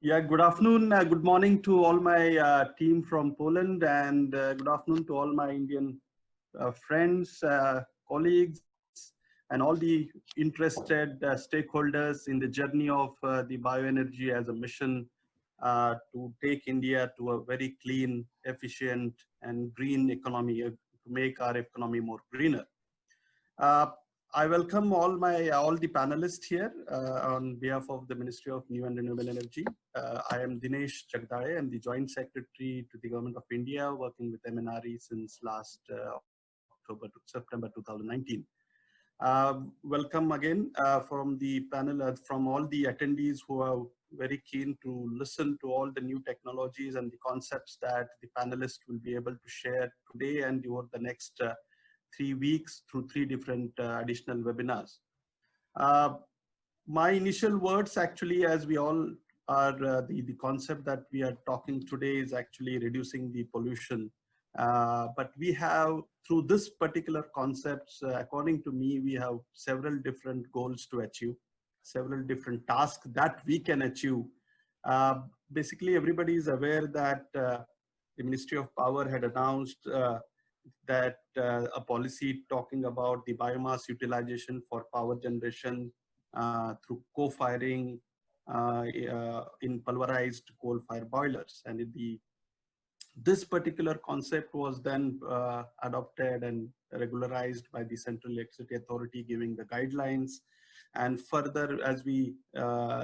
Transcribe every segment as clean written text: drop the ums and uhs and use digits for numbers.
Yeah, good afternoon, good morning to all my team from Poland, and good afternoon to all my Indian friends, colleagues, and all the interested stakeholders in the journey of the bioenergy as a mission to take India to a very clean, efficient, and green economy to make our economy more greener. Uh, I welcome all the panelists here on behalf of the Ministry of New and Renewable Energy. I am Dinesh Jagdale. I'm the Joint Secretary to the Government of India, working with MNRE since last October to September 2019. Welcome again from the panel, from all the attendees who are very keen to listen to all the new technologies and the concepts that the panelists will be able to share today and over the next 3 weeks through 3 different additional webinars. Uh, my initial words actually, as we all are, the concept that we are talking today is actually reducing the pollution. But we have, through this particular concepts, according to me, we have several different goals to achieve, several different tasks that we can achieve. Basically, everybody is aware that the Ministry of Power had announced that a policy talking about the biomass utilization for power generation through co-firing in pulverized coal-fire boilers. And this particular concept was then adopted and regularized by the Central Electricity Authority, giving the guidelines. And further, as we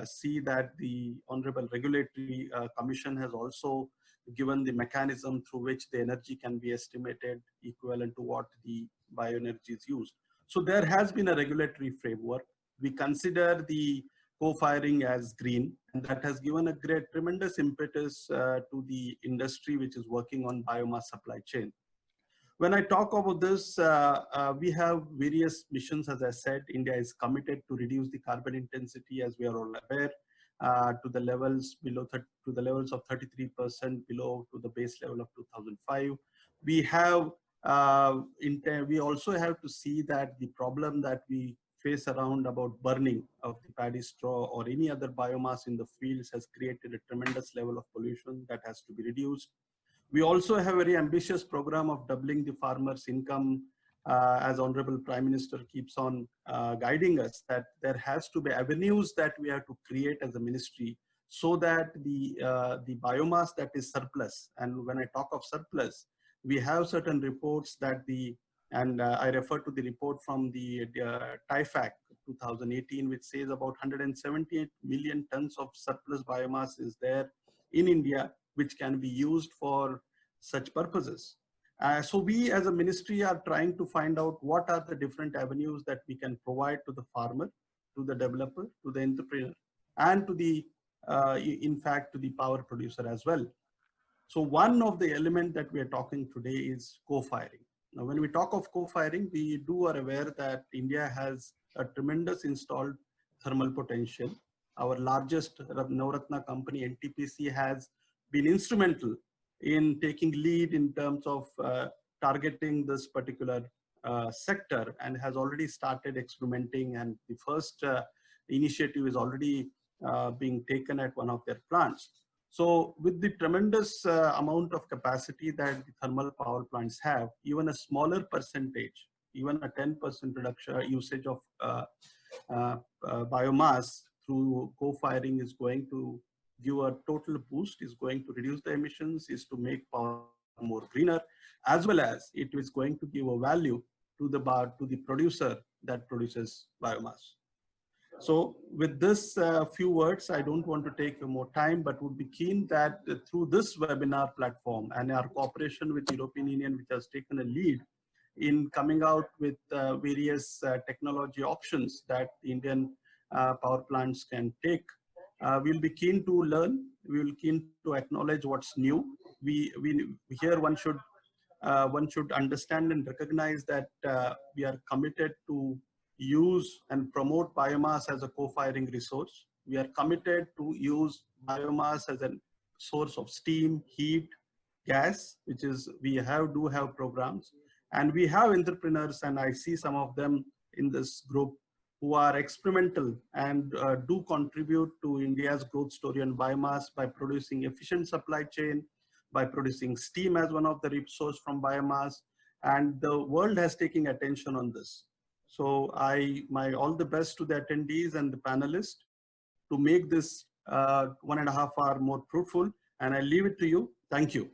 see that the Honorable Regulatory Commission has also given the mechanism through which the energy can be estimated equivalent to what the bioenergy is used. So there has been a regulatory framework. We consider the co-firing as green, and that has given a tremendous impetus to the industry which is working on biomass supply chain. When I talk about this, we have various missions. As I said, India is committed to reduce the carbon intensity, as we are all aware, to the levels to the levels of 33% below to the base level of 2005. We have we also have to see that the problem that we face around about burning of the paddy straw or any other biomass in the fields has created a tremendous level of pollution that has to be reduced. We also have a very ambitious program of doubling the farmers' income, as Honorable Prime Minister keeps on guiding us, that there has to be avenues that we have to create as a ministry so that the biomass that is surplus, and when I talk of surplus, we have certain reports that I refer to the report from the TIFAC 2018, which says about 178 million tons of surplus biomass is there in India, which can be used for such purposes. So we as a ministry are trying to find out what are the different avenues that we can provide to the farmer, to the developer, to the entrepreneur, and to the, in fact, to the power producer as well. So one of the elements that we are talking today is co-firing. Now, when we talk of co-firing, we are aware that India has a tremendous installed thermal potential. Our largest Navratna company, NTPC, has been instrumental in taking lead in terms of targeting this particular sector and has already started experimenting, and the first initiative is already being taken at one of their plants. So with the tremendous amount of capacity that the thermal power plants have, even a smaller percentage, even a 10% reduction usage of biomass through co-firing is going to give a total boost, is going to reduce the emissions, is to make power more greener, as well as it is going to give a value to the producer that produces biomass. So with this few words, I don't want to take more time, but would be keen that through this webinar platform and our cooperation with the European Union, which has taken a lead in coming out with various technology options that the Indian power plants can take, we'll be keen to learn. We will keen to acknowledge what's new. Here one should understand and recognize that we are committed to use and promote biomass as a co-firing resource. We are committed to use biomass as a source of steam, heat, gas, which is we do have programs, and we have entrepreneurs, and I see some of them in this group who are experimental and do contribute to India's growth story on biomass by producing efficient supply chain, by producing steam as one of the resource from biomass, and the world has taken attention on this. So my all the best to the attendees and the panelists to make this 1.5 hour more fruitful, and I leave it to you. Thank you.